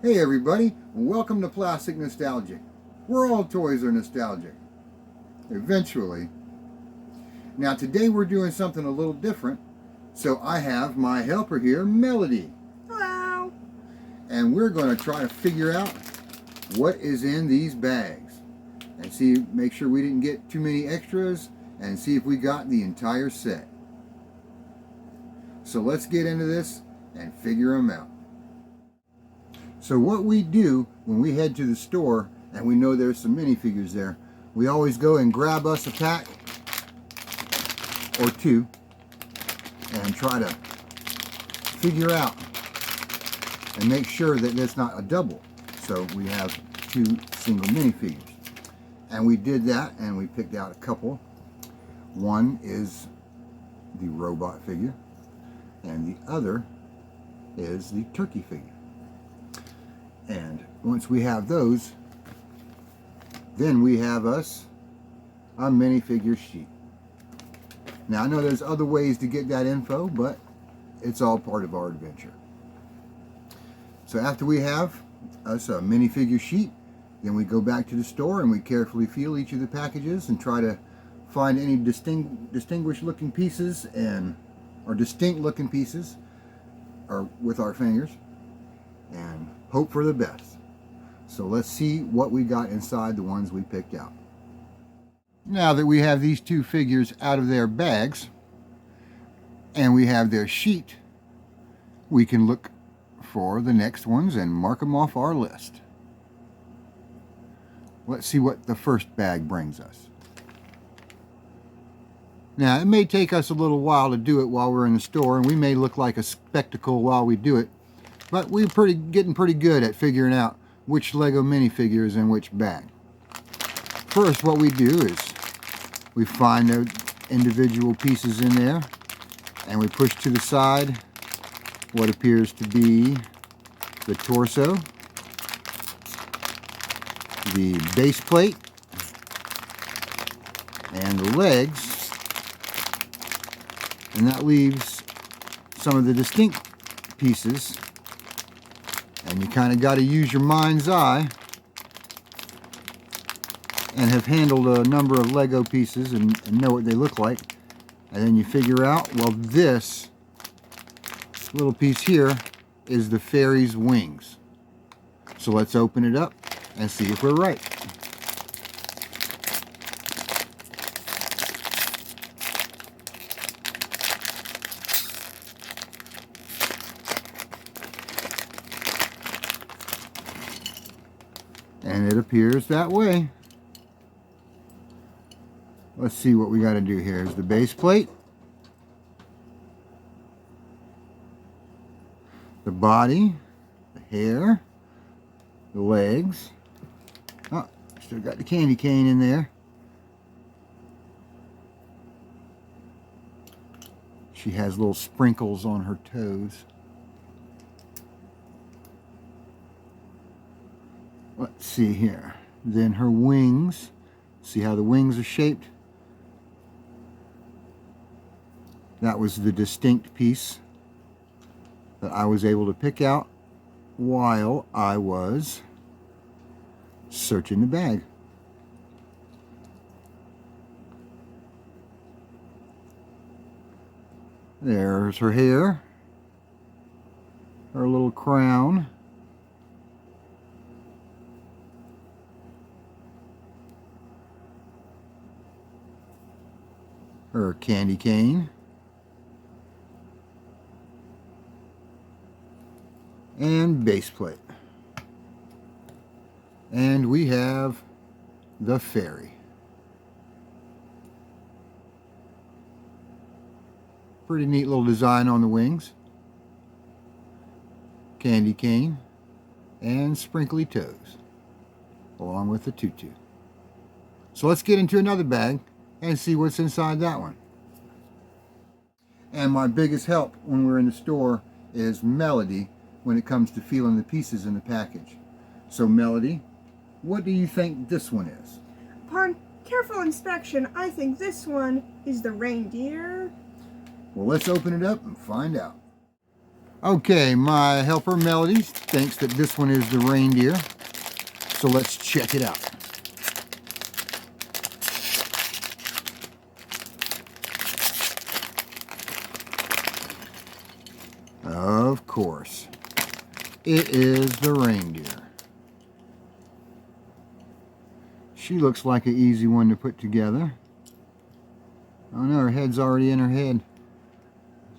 Hey everybody, welcome to Plastic Nostalgic. Where all toys are nostalgic. Eventually. Now today we're doing something a little different. So I have my helper here, Melody. Hello. And we're going to try to figure out what is in these bags. And make sure we didn't get too many extras and see if we got the entire set. So let's get into this and figure them out. So what we do when we head to the store and we know there's some minifigures there, we always go and grab us a pack or two and try to figure out and make sure that it's not a double. So we have two single minifigures. And we did that and we picked out a couple. One is the robot figure and the other is the turkey figure. And once we have those, then we have us a minifigure sheet. Now I know there's other ways to get that info, but it's all part of our adventure. So after we have us a minifigure sheet, then we go back to the store and we carefully feel each of the packages and try to find any distinguished looking pieces or distinct looking pieces with our fingers and hope for the best. So let's see what we got inside the ones we picked out. Now that we have these two figures out of their bags and we have their sheet, we can look for the next ones and mark them off our list. Let's see what the first bag brings us. Now it may take us a little while to do it while we're in the store, and we may look like a spectacle while we do it, but we're getting pretty good at figuring out which Lego minifigure is in which bag. First, what we do is we find the individual pieces in there and we push to the side what appears to be the torso, the base plate, and the legs, and that leaves some of the distinct pieces. And you kind of got to use your mind's eye and have handled a number of Lego pieces and know what they look like. And then you figure out, well, this little piece here is the fairy's wings. So let's open it up and see if we're right. And it appears that way. Let's see what we got to do here. Here's the base plate, the body, the hair, the legs. Oh, still got the candy cane in there. She has little sprinkles on her toes. Let's see here. Then her wings. See how the wings are shaped? That was the distinct piece that I was able to pick out while I was searching the bag. There's her hair, her little crown, her candy cane, and base plate. And we have the fairy. Pretty neat little design on the wings. Candy cane and sprinkly toes, along with the tutu. So let's get into another bag and see what's inside that one. And my biggest help when we're in the store is Melody when it comes to feeling the pieces in the package. So Melody, what do you think this one is? Upon careful inspection, I think this one is the reindeer. Well, let's open it up and find out. Okay, my helper Melody thinks that this one is the reindeer. So let's check it out. Of course, it is the reindeer. She looks like an easy one to put together. Oh no, her head's already in her head.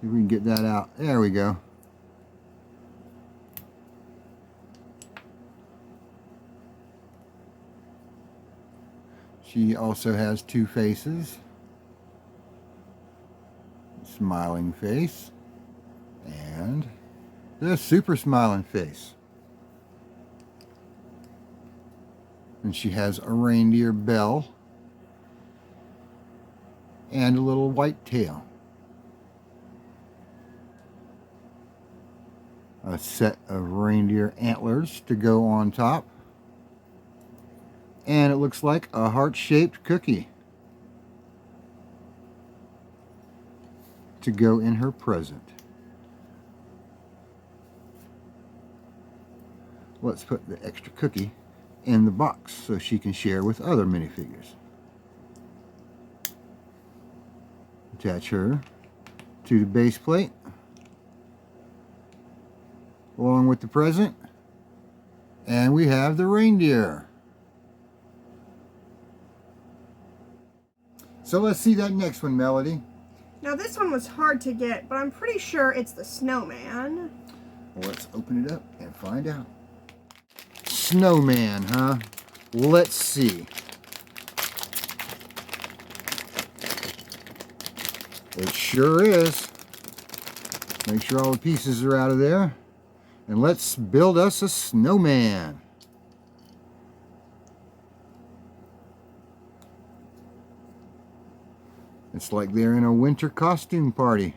See if we can get that out. There we go. She also has two faces. Smiling face and the super smiling face. And she has a reindeer bell and a little white tail. A set of reindeer antlers to go on top. And it looks like a heart-shaped cookie to go in her present. Let's put the extra cookie in the box so she can share with other minifigures. Attach her to the base plate along with the present, and we have the reindeer. So let's see that next one, Melody. Now this one was hard to get, but I'm pretty sure it's the Snowman. Well, let's open it up and find out. Snowman, huh? Let's see. It sure is. Make sure all the pieces are out of there. And let's build us a snowman. It's like they're in a winter costume party.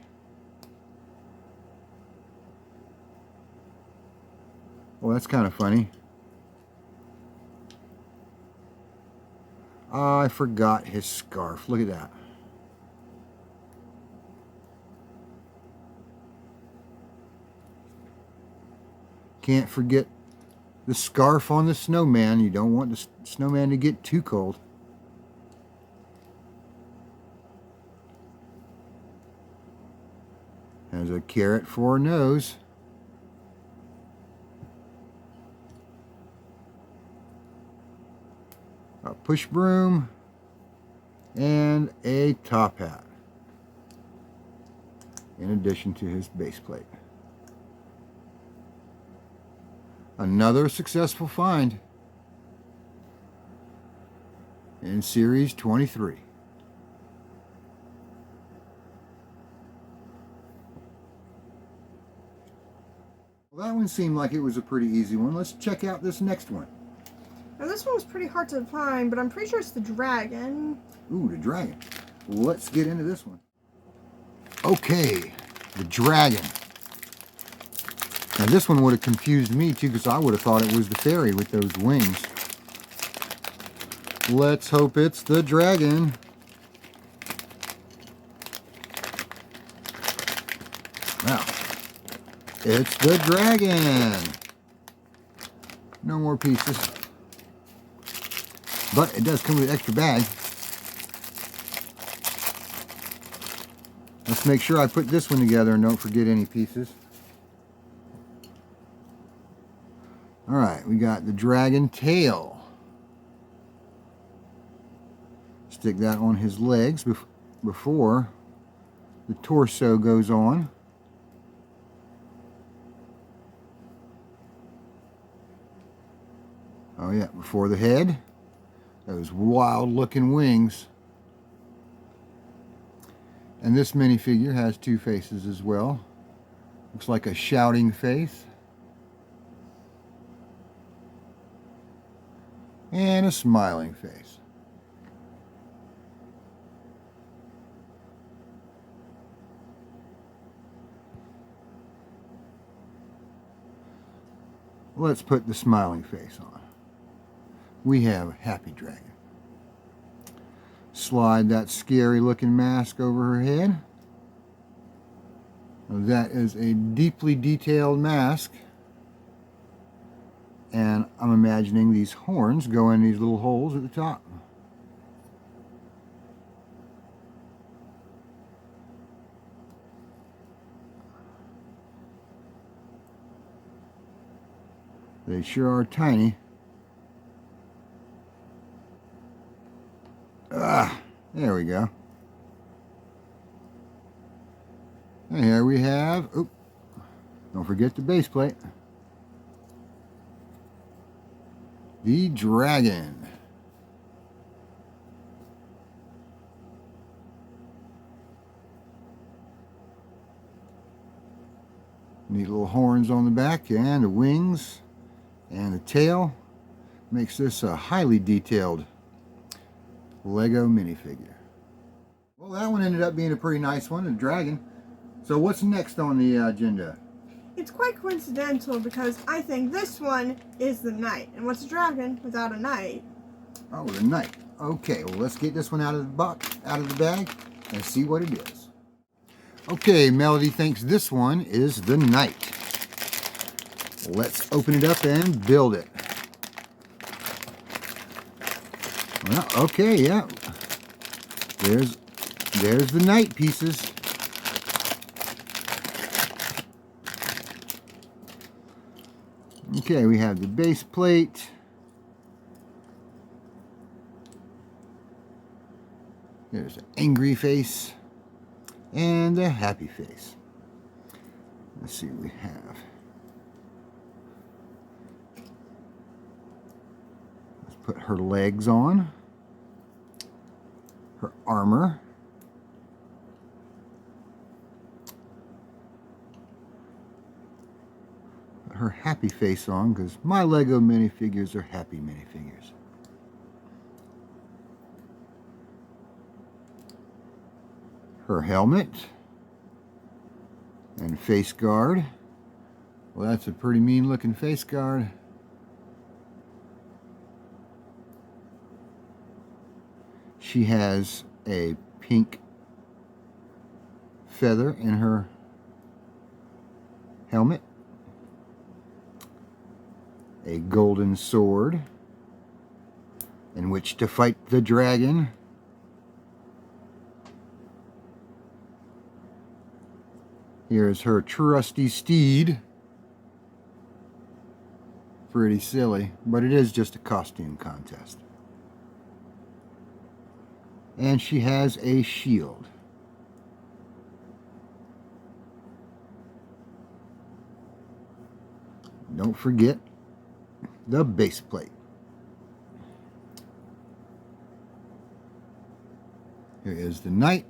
Well, that's kind of funny. Oh, I forgot his scarf. Look at that. Can't forget the scarf on the snowman. You don't want the snowman to get too cold. Has a carrot for a nose. A push broom. And a top hat. In addition to his base plate. Another successful find in Series 23. Well, that one seemed like it was a pretty easy one. Let's check out this next one. Now this one was pretty hard to find, but I'm pretty sure it's the dragon. Ooh, the dragon. Let's get into this one. Okay, the dragon. Now this one would have confused me too, because I would have thought it was the fairy with those wings. Let's hope it's the dragon. Now, it's the dragon. No more pieces. But it does come with an extra bag. Let's make sure I put this one together and don't forget any pieces. Alright, we got the dragon tail. Stick that on his legs before the torso goes on. Oh yeah, before the head. Those wild looking wings. And this minifigure has two faces as well. Looks like a shouting face. And a smiling face. Let's put the smiling face on. We have a happy dragon. Slide that scary looking mask over her head. That is a deeply detailed mask. And I'm imagining these horns go in these little holes at the top. They sure are tiny. There we go. And here we have, don't forget the base plate. The dragon. Neat little horns on the back and the wings and the tail. Makes this a highly detailed Lego minifigure. Well, that one ended up being a pretty nice one, a dragon. So what's next on the agenda? It's quite coincidental because I think this one is the knight. And what's a dragon without a knight? Oh, the knight. Okay, well, let's get this one out of the box, out of the bag, and see what it is. Okay, Melody thinks this one is the knight. Let's open it up and build it. Well, okay, yeah. There's the knight pieces. Okay, we have the base plate. There's an angry face and a happy face. Let's see what we have. Let's put her legs on, her armor, her happy face on, because my Lego minifigures are happy minifigures. Her helmet and face guard. Well, that's a pretty mean looking face guard. She has a pink feather in her helmet, a golden sword in which to fight the dragon, here's her trusty steed. Pretty silly, but it is just a costume contest. And she has a shield. Don't forget the base plate. Here is the knight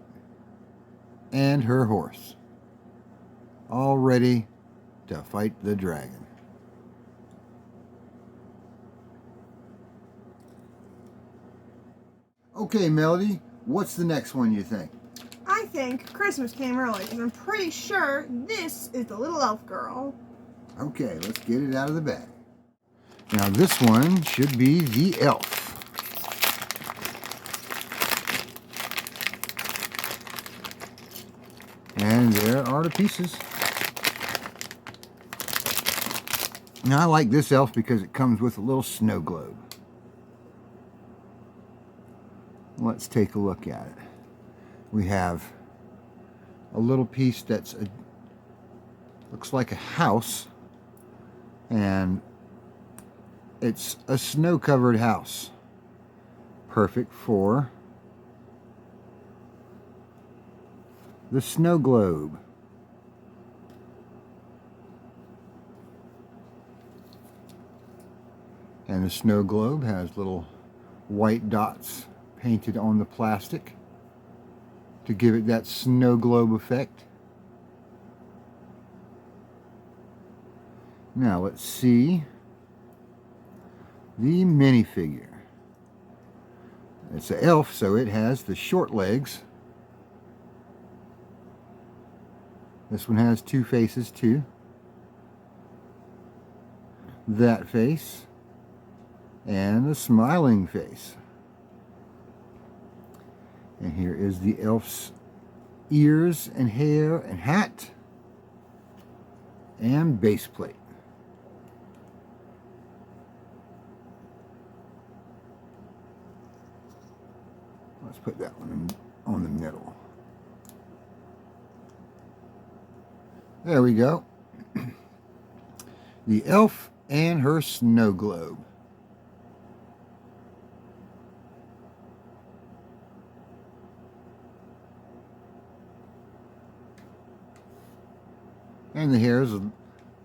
and her horse, all ready to fight the dragon. Okay, Melody, what's the next one you think? I think Christmas came early because I'm pretty sure this is the little elf girl. Okay, let's get it out of the bag. Now this one should be the elf. And there are the pieces. Now I like this elf because it comes with a little snow globe. Let's take a look at it. We have a little piece that's looks like a house, and it's a snow-covered house, perfect for the snow globe. And the snow globe has little white dots painted on the plastic to give it that snow globe effect. Now let's see the minifigure. It's an elf, so it has the short legs. This one has two faces too. That face and the smiling face. And here is the elf's ears and hair and hat. and base plate. Let's put that one on the middle. There we go. The elf and her snow globe. And the hair is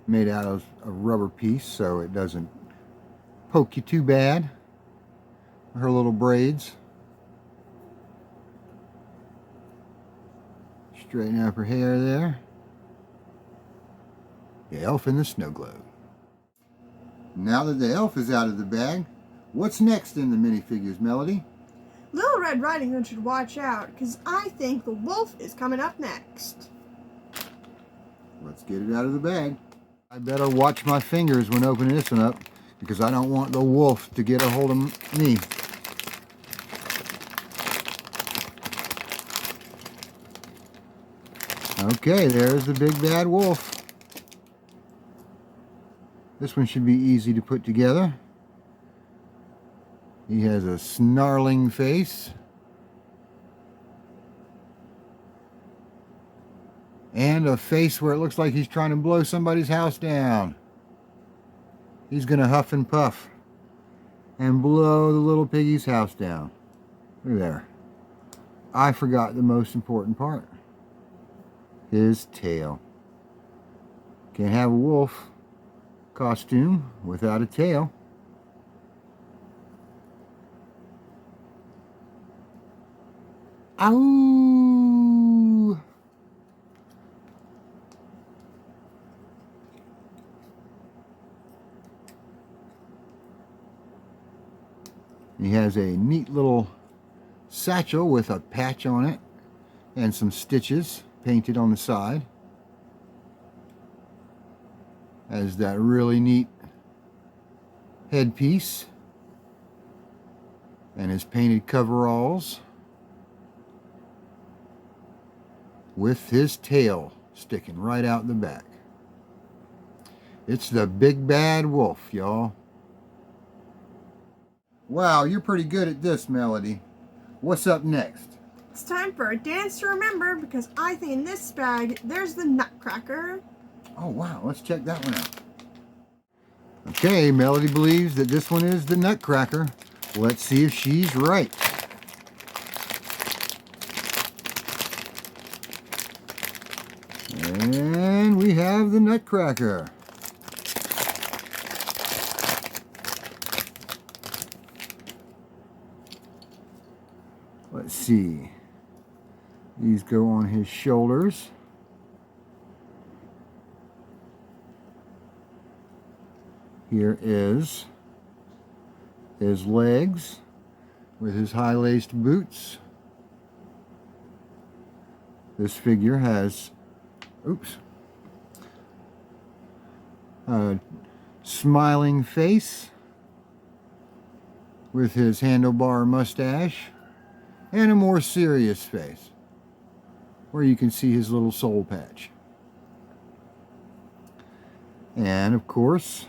made out of a rubber piece so it doesn't poke you too bad. Her little braids. Straighten up her hair there. The elf in the snow globe. Now that the elf is out of the bag, what's next in the minifigures, Melody? Little Red Riding Hood should watch out, because I think the wolf is coming up next. Let's get it out of the bag. I better watch my fingers when opening this one up, because I don't want the wolf to get a hold of me. Okay, there's the big bad wolf. This one should be easy to put together. He has a snarling face. And a face where it looks like he's trying to blow somebody's house down. He's going to huff and puff and blow the little piggy's house down. Look there. I forgot the most important part. His tail. Can't have a wolf costume without a tail. Ow! He has a neat little satchel with a patch on it and some stitches painted on the side. Has that really neat headpiece and his painted coveralls with his tail sticking right out the back. It's the big bad wolf, y'all. Wow, you're pretty good at this, Melody. What's up next? It's time for a dance to remember, because I think in this bag there's the Nutcracker. Oh wow, let's check that one out. Okay, Melody believes that this one is the Nutcracker. Let's see if she's right. And we have the Nutcracker. Let's see. These go on his shoulders. Here is his legs with his high-laced boots. This figure has, a smiling face with his handlebar mustache and a more serious face where you can see his little soul patch. And of course,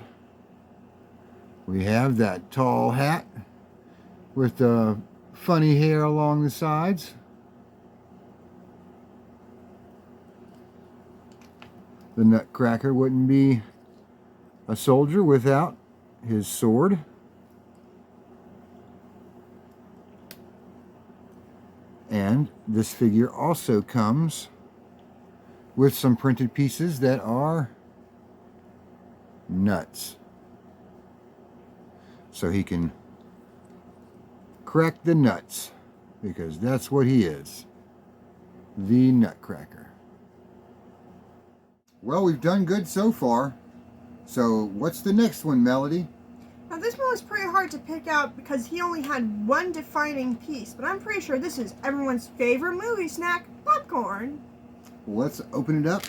we have that tall hat with the funny hair along the sides. The Nutcracker wouldn't be a soldier without his sword. And this figure also comes with some printed pieces that are nuts. So he can crack the nuts, because that's what he is, the Nutcracker. Well, we've done good so far. So what's the next one, Melody? Now this one was pretty hard to pick out because he only had one defining piece, but I'm pretty sure this is everyone's favorite movie snack, popcorn. Let's open it up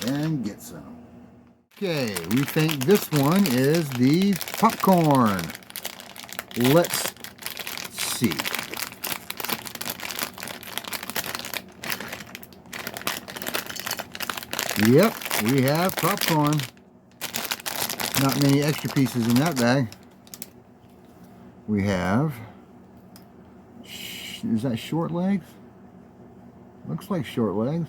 and get some. Okay, we think this one is the popcorn. Let's see. Yep, we have popcorn. Not many extra pieces in that bag. We have, is that short legs? Looks like short legs.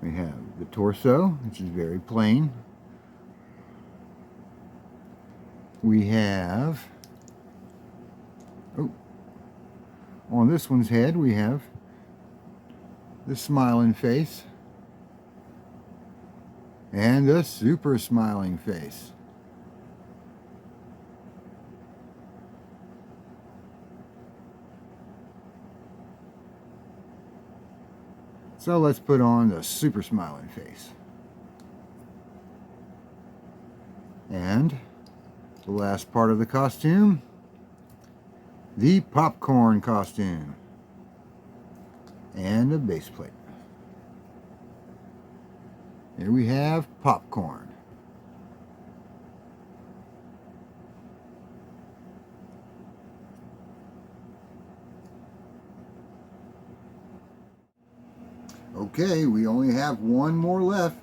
We have the torso, which is very plain. We have, oh, on this one's head we have the smiling face and the super smiling face. So let's put on the super smiling face. And the last part of the costume, the popcorn costume. And a base plate. Here we have popcorn. Okay, we only have one more left.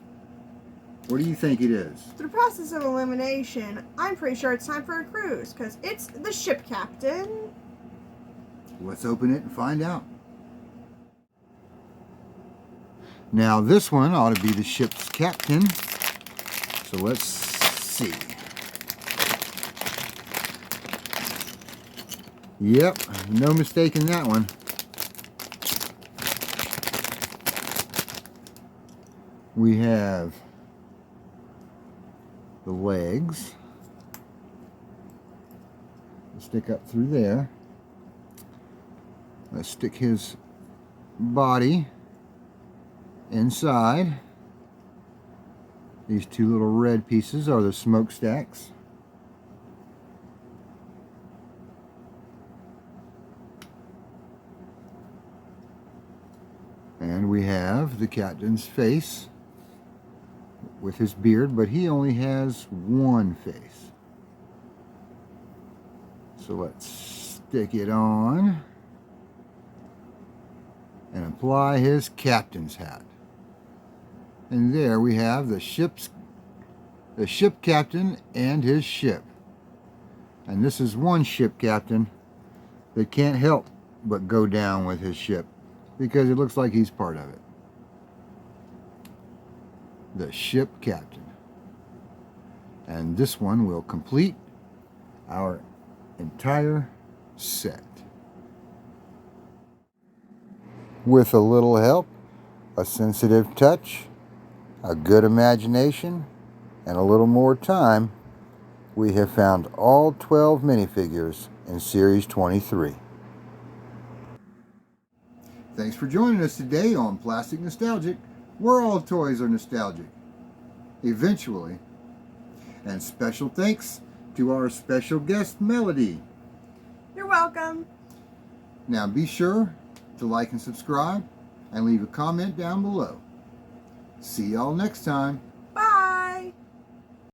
What do you think it is? Through process of elimination, I'm pretty sure it's time for a cruise, because it's the ship captain. Let's open it and find out. Now this one ought to be the ship's captain. So let's see. Yep, no mistake in that one. We have the legs. Stick up through there. Let's stick his body inside. These two little red pieces are the smokestacks. And we have the captain's face with his beard, but he only has one face. So let's stick it on and apply his captain's hat. And there we have the ship captain and his ship. And this is one ship captain that can't help but go down with his ship because it looks like he's part of it. The ship captain. And this one will complete our entire set. With a little help, a sensitive touch, a good imagination, and a little more time, we have found all 12 minifigures in Series 23. Thanks for joining us today on Plastic Nostalgic, where all toys are nostalgic. Eventually. And special thanks to our special guest, Melody. You're welcome. Now be sure to like and subscribe and leave a comment down below. See y'all next time.